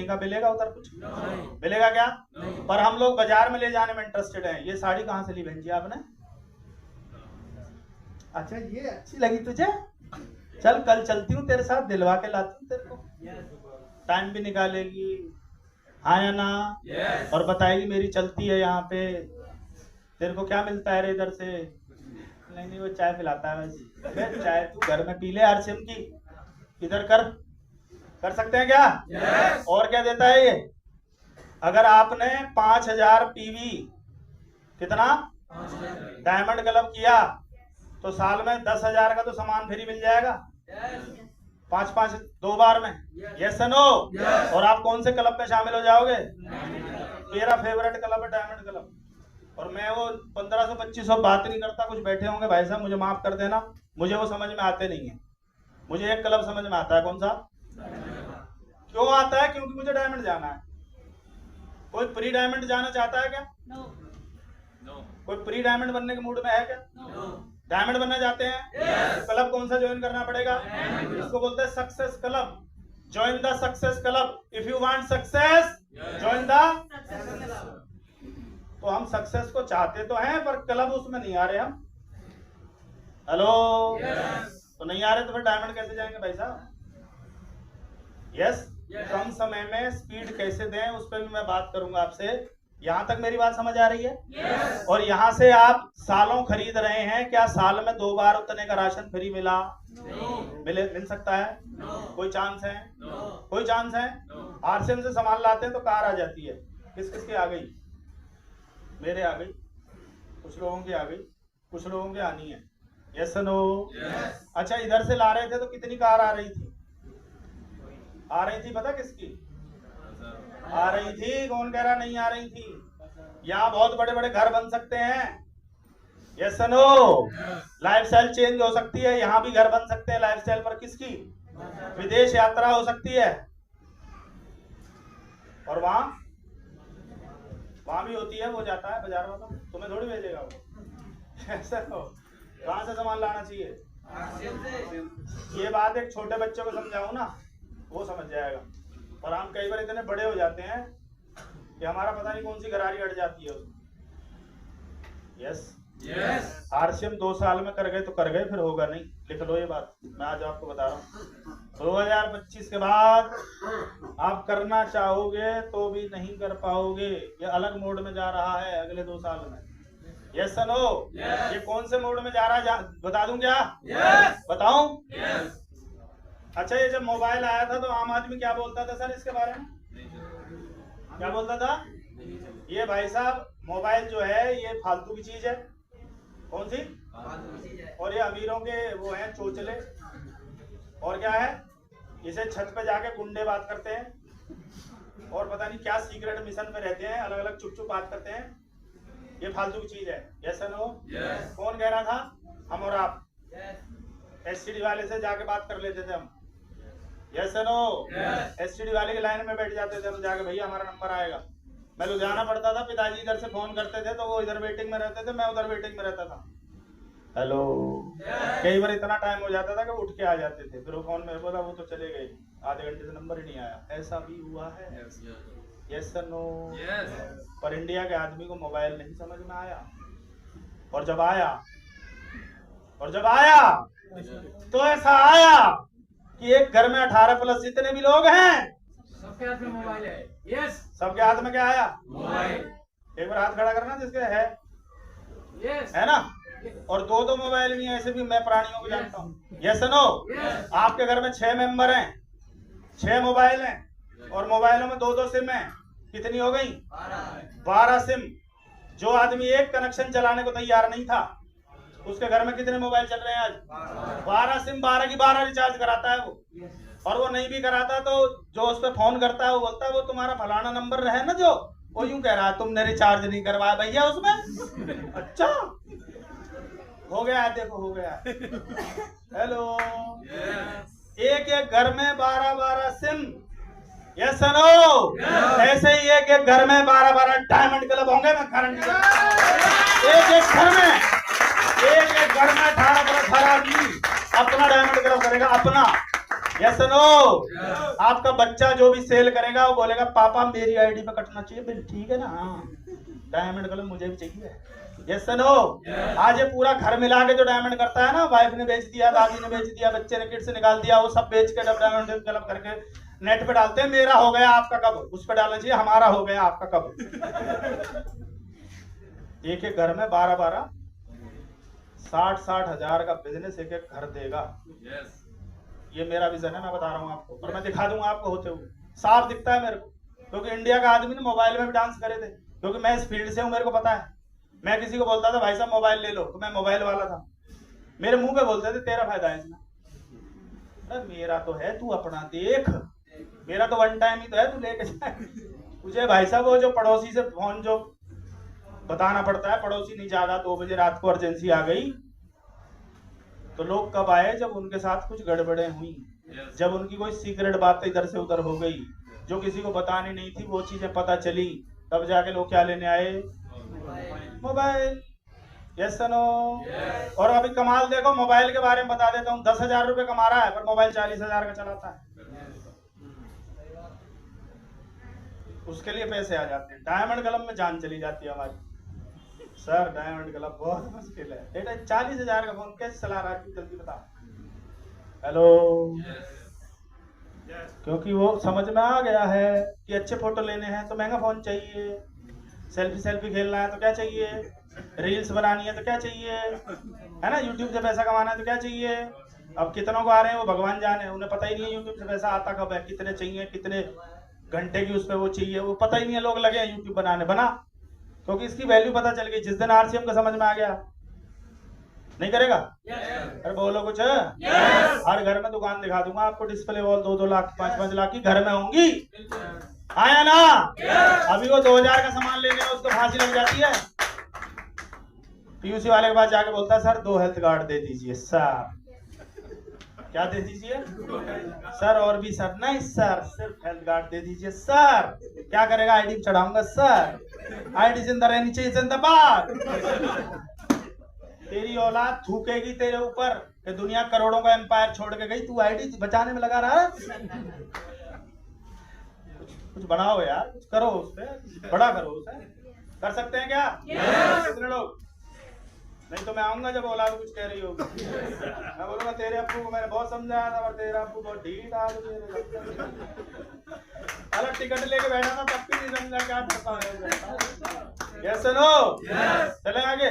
Company का मिलेगा उधर कुछ मिलेगा क्या? पर हम लोग बाजार में ले जाने में इंटरेस्टेड हैं। ये साड़ी कहाँ से ली बहन जी आपने? अच्छा ये अच्छी लगी तुझे? चल कल चलती हूँ तेरे साथ, दिलवा के लाती हूँ तेरे को। टाइम भी निकालेगी, हाँ या ना? और बताएगी मेरी चलती है यहाँ पे। तेरे को क्या मिलता है रे इधर से? नहीं नहीं वो चाय पिलाता है बस। चाय तू घर में पी ले आरसीएम की, इधर कर सकते हैं क्या? और क्या देता है ये? अगर आपने 5000 पीवी कितना डायमंड क्लब किया तो साल में 10,000 का तो सामान फ्री मिल जाएगा। 5-5 2 बार में। Yes no? और आप कौन से क्लब में शामिल हो जाओगे? मेरा फेवरेट क्लब है डायमंड क्लब। और मैं वो 1500-2500 बात नहीं करता। कुछ बैठे होंगे भाई साहब, मुझे माफ कर देना, मुझे वो समझ में आते नहीं है। मुझे एक क्लब समझ में आता है, कौन सा? क्यों आता है? क्योंकि मुझे डायमंड जाना है। कोई प्री डायमंड जाना चाहता है क्या? कोई प्री डायमंड बनने के मूड में है क्या? डायमंड बनना चाहते हैं? क्लब कौन सा ज्वाइन करना पड़ेगा? इसको बोलते हैं success club. Join the success club. If you want success join the. तो हम सक्सेस को चाहते तो हैं पर क्लब उसमें नहीं आ रहे हम। हेलो? तो नहीं आ रहे तो फिर डायमंड कैसे जाएंगे भाई साहब? यस? कम समय में स्पीड कैसे दें उस पर भी मैं बात करूंगा आपसे। यहाँ तक मेरी बात समझ आ रही है? और यहाँ से आप सालों खरीद रहे हैं, क्या साल में 2 बार उतने का राशन फ्री मिला? मिल सकता है? कोई चांस है? कोई चांस है? आरसीएम से सामान लाते हैं तो कार आ जाती है। किस किस की आ गई? मेरे आ गई, कुछ लोगों की आ गई, कुछ लोगों की आनी है। Yes no? अच्छा इधर से ला रहे थे तो कितनी कार आ रही थी? आ रही थी पता किसकी आ रही थी? कौन कह रहा नहीं आ रही थी? यहाँ बहुत बड़े बड़े घर बन सकते हैं। Yes no? लाइफस्टाइल चेंज हो सकती है, यहाँ भी घर बन सकते हैं लाइफस्टाइल पर। किसकी? विदेश यात्रा हो सकती है। और वहां भी होती है। वो जाता है बाजार वाला, तुम्हें थोड़ी भेजेगा वो। ऐसा तो कहाँ से सामान लाना चाहिए? ये बात एक छोटे बच्चे को समझाऊं ना, वो समझ जाएगा। और हम कई बार इतने बड़े हो जाते हैं कि हमारा पता नहीं कौन सी गरारी अड़ जाती है उसमें। यस? आरसीएम 2 साल में कर गए तो कर गए, फिर होगा नहीं। लिख लो ये बात, मैं आज आपको बता रहा हूँ। 2025 के बाद आप करना चाहोगे तो भी नहीं कर पाओगे। ये अलग मोड में जा रहा है अगले 2 साल में। Yes no? ये कौन से मोड में जा रहा है बता दूं क्या? बताऊं? अच्छा ये जब मोबाइल आया था तो आम आदमी क्या बोलता था सर इसके बारे में? क्या बोलता था? ये भाई साहब मोबाइल जो है ये फालतू की चीज है। कौन सी? और ये अमीरों के वो हैं चोचले। और क्या है? इसे छत पे जाके गुंडे बात करते हैं और पता नहीं क्या सीक्रेट मिशन में रहते हैं, अलग अलग चुप चुप बात करते हैं। ये फालतू की चीज है। Yes no? कौन कह रहा था? हम और आप। एसटीडी वाले से जाके बात कर लेते थे हम। Yes no? एसटीडी वाले की लाइन में बैठ जाते थे हम जाके, भैया हमारा नंबर आएगा। मैं लुधियाना पढ़ता था, पिताजी इधर से फोन करते थे तो वो इधर वेटिंग में रहते थे, मैं उधर वेटिंग में रहता था। हेलो? कई बार इतना टाइम हो जाता था कि उठ के आ जाते थे, फिर वो फोन में बोला वो तो चले गए, आधे घंटे से नंबर ही नहीं आया। ऐसा भी हुआ है। Yes no? पर इंडिया के आदमी को मोबाइल नहीं समझ में आया। और जब आया तो ऐसा आया कि एक घर में 18+ जितने भी लोग हैं सबके हाथ में मोबाइल है। यस? सबके हाथ में क्या आया? मोबाइल। एक बार हाथ खड़ा करना जिसके है। यस? है ना? और 2 मोबाइल भी हैं, ऐसे भी मैं प्राणियों को जानता हूँ। Yes no? आपके घर में 6 मेंबर हैं, 6 मोबाइल हैं और मोबाइलों में 2-2 सिम हैं। कितनी हो गई? 12 सिम। जो आदमी एक कनेक्शन चलाने को तैयार नहीं था उसके घर में कितने मोबाइल चल रहे हैं आज? 12 सिम। 12 की 12 रिचार्ज कराता है वो। और वो नहीं भी कराता तो जो उस पर फोन करता है वो बोलता है वो तुम्हारा फलाना नंबर है ना, जो वो यूं कह रहा है तुमने रिचार्ज नहीं करवाया भैया उसमें। अच्छा हो गया, देखो हो गया। हेलो? एक एक घर में 12-12 सिम। Yes no? ऐसे ही एक एक घर में 12-12 डायमंड क्लब होंगे। मैं गारंटी एक एक घर में 18+ आदमी अपना डायमंड क्लब करेगा, अपना। Yes no. आपका बच्चा जो भी सेल करेगा वो बोलेगा पापा मेरी आईडी पे कटना चाहिए बिल, ठीक है ना? हाँ, डायमंड कलम मुझे भी चाहिए। Yes no. आज ये पूरा घर मिला के जो डायमंड करता है ना, वाइफ ने बेच दिया, दादी ने बेच दिया, बच्चे ने किट से निकाल दिया, वो सब बेच के डायमंड कलम करके नेट पे डालते हैं, मेरा हो गया आपका कब? उस पर डालना चाहिए हमारा हो गया आपका कब। एक एक घर में 12-12 60-60 हजार का बिजनेस एक एक घर देगा। ये मेरा विजन है, मैं बता रहा हूँ आपको, और मैं दिखा दूंगा आपको होते हुए, साफ दिखता है मेरे को, क्योंकि इंडिया का आदमी ने मोबाइल में भी डांस करे थे, क्योंकि मैं इस फील्ड से हूँ, मेरे को पता है। मैं किसी को बोलता था भाई साहब मोबाइल ले लो, तो मैं मोबाइल वाला था, मेरे मुंह पे बोलते थे तेरा फायदा है इसमें। अरे मेरा तो है, तू अपना देख, मेरा तो वन टाइम ही तो है, तू लेके जाए। मुझे भाई साहब वो जो पड़ोसी से फोन जो बताना पड़ता है, पड़ोसी नहीं जागा, 2 बजे रात को अर्जेंसी आ गई, तो लोग कब आए? जब उनके साथ कुछ गड़बड़े हुई, जब उनकी कोई सीक्रेट बात इधर से उधर हो गई, जो किसी को बतानी नहीं थी, वो चीजें पता चली, तब जाके लोग क्या लेने आए? मोबाइल। Yes no. और अभी कमाल देखो, मोबाइल के बारे में बता देता हूँ, 10,000 रुपए कमा रहा है, पर मोबाइल 40,000 का चलाता है, उसके लिए पैसे आ जाते हैं। डायमंड कलम में जान चली जाती है हमारी। सर डायमंड कलम बहुत मुश्किल है बेटा, 40,000 का फोन कैसे चला रहा है तू, जल्दी बता। हेलो। क्योंकि वो समझ में आ गया है कि अच्छे फोटो लेने हैं तो महंगा फोन चाहिए, सेल्फी खेलना है तो क्या चाहिए, रील्स बनानी है तो क्या चाहिए, है ना, यूट्यूब से पैसा कमाना है तो क्या चाहिए। अब कितनों को आ रहे हैं वो भगवान जाने, उन्हें पता ही नहीं है यूट्यूब से पैसा आता कब है, कितने चाहिए, कितने घंटे की उस पर वो चाहिए, वो पता ही नहीं है। लोग लगे हैं यूट्यूब बनाने, बना, क्योंकि इसकी वैल्यू पता चल गई। जिस दिन आरसीएम का समझ में आ गया, नहीं करेगा? अरे बोलो कुछ। हर घर में दुकान दिखा दूंगा आपको, डिस्प्ले वॉल 2-2 लाख 5-5 लाख की घर में होंगी, आया ना? अभी वो 2,000 का सामान लेने में उसको फांसी लग जाती है। पीयूसी वाले के पास जाके बोलता है सर 2 हेल्थ कार्ड दे दीजिए सर। क्या दे दीजिए सर? और भी सर? नहीं सर, सिर्फ हेल्थ कार्ड दे दीजिए सर। क्या करेगा? आईडी चढ़ाऊंगा सर, आईडी जिंदा रहनी चाहिए जिंदाबाद। तेरी औलाद थूकेगी तेरे ऊपर कि दुनिया करोड़ों का एम्पायर छोड़ के गई, तू आईडी बचाने में लगा रहा है। कुछ बनाओ यार, कुछ करो, उस पे बड़ा करो, उसे कर सकते हैं क्या? कितने लोग? नहीं तो मैं आऊंगा जब औलाद कुछ कह रही होगी, मैं बोलूंगा तेरे अब्बू को मैंने बहुत समझाया था, और तेरा अब्बू बहुत ढीठ आ गया, अलग टिकट लेके बैठा था तब भी नहीं समझा क्या करता है। Yes no. चले आगे।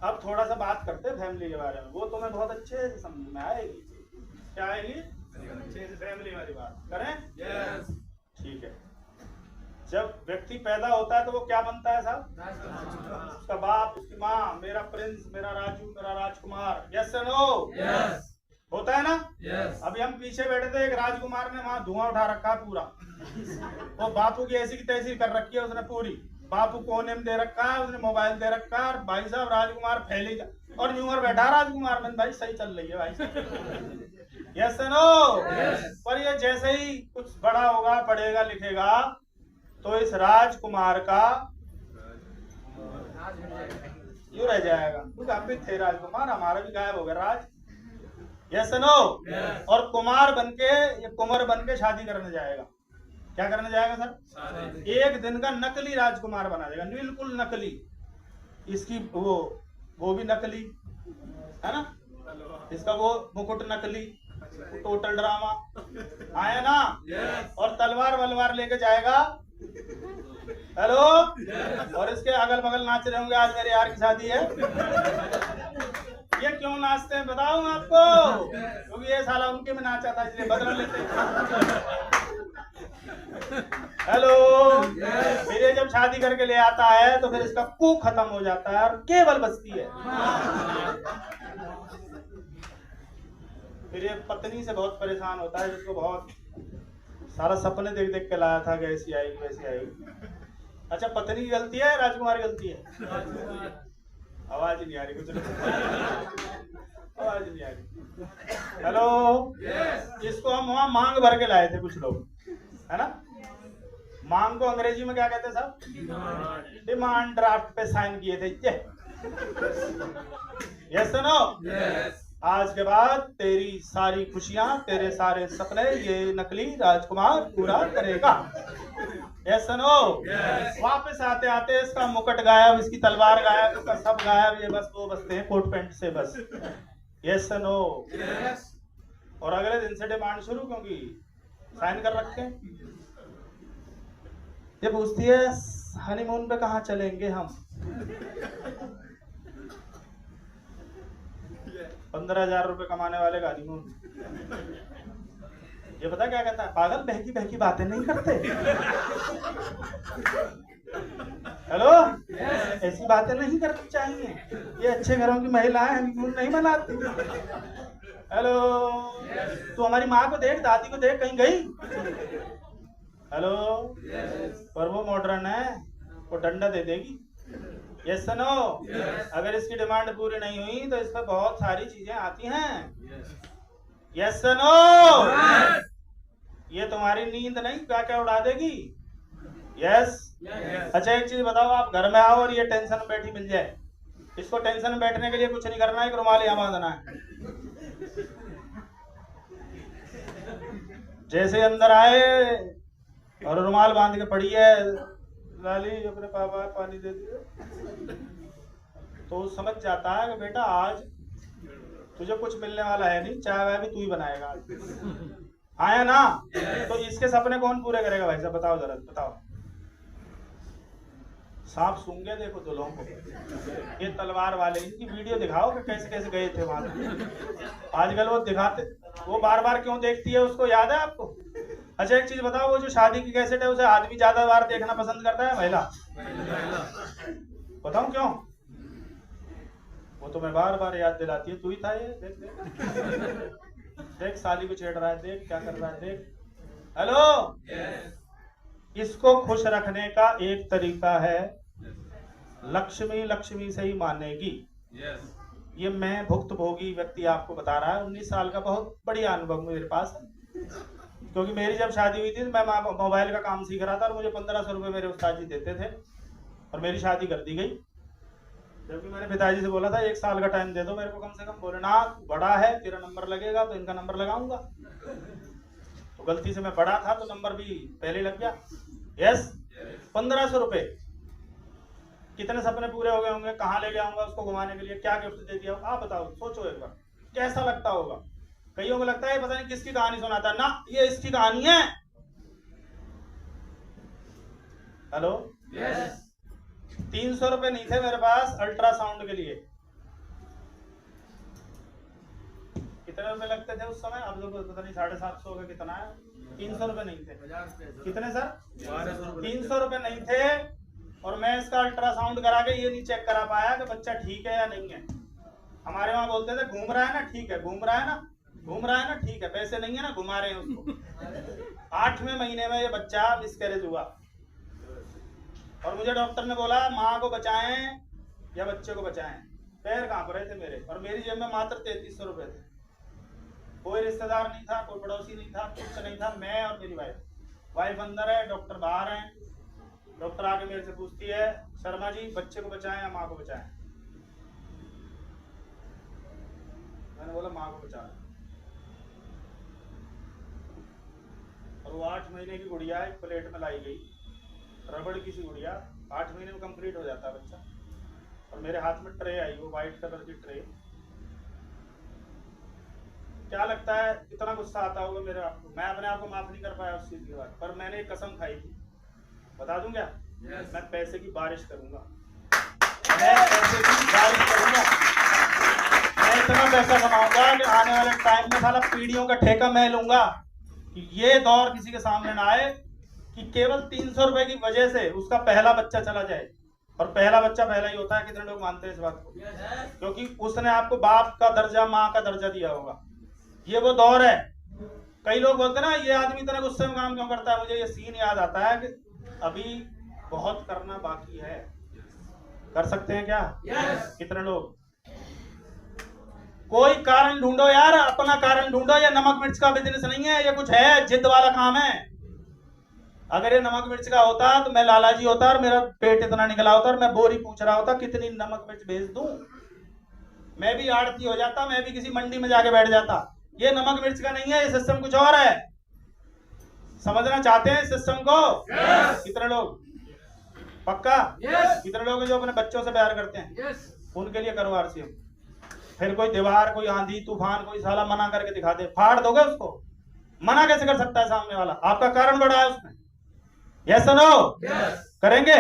अब थोड़ा सा बात करते हैं फैमिली के बारे में, वो तुम्हें बहुत अच्छे से समझ में आएगी। क्या आएगी? फैमिली वाली बात करें। ठीक है। जब व्यक्ति पैदा होता है तो वो क्या बनता है साहब? उसका बाप, उसकी माँ, मेरा प्रिंस, मेरा राजू, मेरा राजकुमार। Yes no. होता है ना? अभी हम पीछे बैठे थे, एक राजकुमार ने वहां धुआं उठा रखा पूरा, वो बापू की ऐसी की तैसी कर रखी है उसने पूरी, बापू कोने में दे रखा है, उसने मोबाइल दे रखा है, और भाई साहब राजकुमार फैली जा, और न्यू ईयर बैठा राजकुमार में, भाई सही चल रही है भाई। Yes no. पर ये जैसे ही कुछ बड़ा होगा, पढ़ेगा लिखेगा, तो इस राजकुमार का यूं रह जाएगा, क्योंकि हम भी थे राजकुमार, हमारा भी गायब हो गया राज। Yes no. और कुमार बनके, ये कुंवर बनके शादी करने जाएगा। क्या करने जाएगा सर? एक दिन का नकली राजकुमार बना जाएगा, बिल्कुल नकली। इसकी वो भी नकली है ना, इसका वो मुकुट नकली, टोटल ड्रामा आया ना। और तलवार वलवार लेके जाएगा। हेलो। और इसके अगल बगल नाच रहे होंगे, आज मेरे यार की शादी है। ये क्यों नाचते हैं बताऊं आपको? क्योंकि ये साला उनके में नाचा था, इसलिए बदल लेते। हेलो। फिर ये जब शादी करके ले आता है तो फिर इसका कू खत्म हो जाता है और केवल बचती है। फिर ये पत्नी से बहुत परेशान होता है, जिसको बहुत सारा सपने देख देख के लाया था कि ऐसी आएगी वैसी आएगी। अच्छा, पत्नी की गलती है, राजकुमार की गलती है? आवाज ही नहीं आ रही कुछ, आवाज नहीं आ रही। हेलो। इसको हम वहां मांग भर के लाए थे कुछ लोग, है ना। मांग को अंग्रेजी में क्या कहते हैं साहब? डिमांड ड्राफ्ट पे साइन किए थे। Yes no. आज के बाद तेरी सारी खुशियां, तेरे सारे सपने ये नकली राजकुमार पूरा करेगा। Yes no. वापस आते आते इसका मुकुट गायब, इसकी तलवार गायब, इसका सब गायब, ये बस वो बसते हैं कोट पैंट से बस। Yes no. और अगले दिन से डिमांड शुरू, क्योंकि साइन कर रखे हैं। ये पूछती है हनीमून पे कहाँ चलेंगे हम? 15,000 रुपए कमाने वाले का हनीमून। ये पता क्या कहता है? पागल, बहकी बहकी बातें नहीं करते। हेलो, ऐसी बातें नहीं करनी चाहिए। ये अच्छे घरों की महिलाएं हनीमून नहीं मनाती। हेलो, तू हमारी माँ को देख, दादी को देख, कहीं गई? हेलो, पर वो मॉडर्न है, वो डंडा दे देगी। Yes no. अगर इसकी डिमांड पूरी नहीं हुई तो इस पर बहुत सारी चीजें आती हैं। Yes no. ये तुम्हारी नींद नहीं क्या क्या उड़ा देगी। यस। अच्छा एक चीज बताओ, आप घर में आओ और ये टेंशन में बैठी मिल जाए, इसको टेंशन में बैठने के लिए कुछ नहीं करना है, एक रुमाल यहाँ बांधना है। जैसे अंदर आए और रुमाल बांध के पड़ी है, लाली अपने पापा पानी दे दिए, तो समझ जाता है कि बेटा आज तुझे कुछ मिलने वाला है नहीं, चाय वाय भी तू ही बनाएगा आज। आया ना? तो इसके सपने कौन पूरे करेगा भाई साहब? बताओ जरा, बताओ। सांप सूंघ गए देखो दो लोगों को। ये तलवार वाले, इनकी वीडियो दिखाओ कि कैसे कैसे गए थे वहां। आजकल वो दिखाते, वो बार बार क्यों देखती है, उसको याद है आपको? अच्छा एक चीज बताओ, वो जो शादी की कैसेट है उसे आदमी ज्यादा बार देखना पसंद करता है महिला? बताऊं क्यों? वो तो मैं बार बार याद दिलाती है, तू ही था ये, देख देख देख साली को छेड़ रहा है, देख क्या कर रहा है, देख। हेलो, इसको खुश रखने का एक तरीका है, लक्ष्मी लक्ष्मी से ही मानेगी। ये मैं भुक्तभोगी व्यक्ति आपको बता रहा है, 19 साल का बहुत बढ़िया अनुभव मेरे पास है। क्योंकि मेरी जब शादी हुई थी तो मैं मोबाइल का काम सीख रहा था और मुझे 1500 रुपये मेरे उस्ताद जी देते थे, और मेरी शादी कर दी गई। जबकि मैंने पिताजी से बोला था 1 साल का टाइम दे दो मेरे को कम से कम। बोले ना, बड़ा है, तेरा नंबर लगेगा तो इनका नंबर लगाऊंगा। तो गलती से मैं बड़ा था तो नंबर भी पहले लग गया। यस। 1500 रुपये, कितने सपने पूरे हो गए होंगे, कहाँ ले गया होगा उसको घुमाने के लिए, क्या गिफ्ट दे दिया, आप बताओ, सोचो एक बार कैसा लगता होगा। कईयों को लगता है पता नहीं किसकी कहानी सुनाता है, ना ये इसकी कहानी है। हेलो, 300 रुपए नहीं थे मेरे पास अल्ट्रासाउंड के लिए। कितने रुपए लगते थे उस समय? अब लोग पता नहीं 750 का कितना है। 300 रुपए नहीं थे। कितने सर? 300 रुपए नहीं थे। और मैं इसका अल्ट्रासाउंड करा के ये नहीं चेक करा पाया कि बच्चा ठीक है या नहीं है। हमारे वहां बोलते थे घूम रहा है ना, ठीक है, घूम रहा है ना, घूम रहा है ना, ठीक है, पैसे नहीं है ना, घुमा रहे हैं उसको। 8वें महीने में ये बच्चा मिसकैरेज हुआ और मुझे डॉक्टर ने बोला माँ को बचाएं या बच्चे को बचाएं। पैर कांप रहे थे मेरे, और मेरी जेब में मात्र 3300 रुपए थे। कोई रिश्तेदार नहीं था, कोई पड़ोसी नहीं था, कुछ नहीं था, मैं और मेरी वाइफ अंदर है, डॉक्टर बाहर है। डॉक्टर आके मेरे से पूछती है, शर्मा जी बच्चे को बचाएं या माँ को बचाएं? मैंने बोला माँ को बचाएं। और वो 8 महीने की गुड़िया एक प्लेट में लाई गई, रबड़ की सी गुड़िया, 8 महीने में कंप्लीट हो जाता है बच्चा। और मेरे हाथ में ट्रे आई, वो व्हाइट कलर की ट्रे। क्या लगता है कितना गुस्सा आता होगा मेरे आपको? मैं अपने आप को माफ नहीं कर पाया उस चीज के बाद, पर मैंने एक कसम खाई थी, बता दूं क्या? मैं पैसे की बारिश करूंगा, मैं पैसे की बारिश करूंगा। मैं इतना पैसा कमाऊंगा कि आने वाले टाइम में साला पीढ़ियों का ठेका मैं लूंगा। कि ये दौर किसी के सामने ना आए कि केवल 300 रुपए की वजह से उसका पहला बच्चा चला जाए। और पहला बच्चा पहला ही होता है, कितने लोग मानते हैं इस बात को? क्योंकि उसने आपको बाप का दर्जा, माँ का दर्जा दिया होगा। ये वो दौर है। कई लोग बोलते हैं ना ये आदमी इतना गुस्से में काम क्यों करता है। मुझे ये सीन याद आता है कि अभी बहुत करना बाकी है। कर सकते हैं क्या? कितने लोग? कोई कारण ढूंढो यार, अपना कारण ढूंढो। ये नमक मिर्च का बिजनेस नहीं है, ये कुछ है, जिद वाला काम है। अगर ये नमक मिर्च का होता तो मैं लाला जी होता और मेरा पेट इतना निकला होता और मैं बोरी पूछ रहा होता कितनी नमक मिर्च भेज दूं। मैं भी आड़ती हो जाता, मैं भी किसी मंडी में जाके बैठ जाता। ये नमक मिर्च का नहीं है, ये सिस्टम कुछ और है। समझना चाहते हैं सिस्टम को? कितने लोग? पक्का? कितने लोग हैं जो अपने बच्चों से प्यार करते हैं? उनके लिए करो आरसीएम। फिर कोई दीवार, कोई आंधी तूफान, कोई साला मना करके दिखा दे, फाड़ दोगे उसको? मना कैसे कर सकता है सामने वाला? आपका कारण बड़ा है उसमें। यस और नो? करेंगे?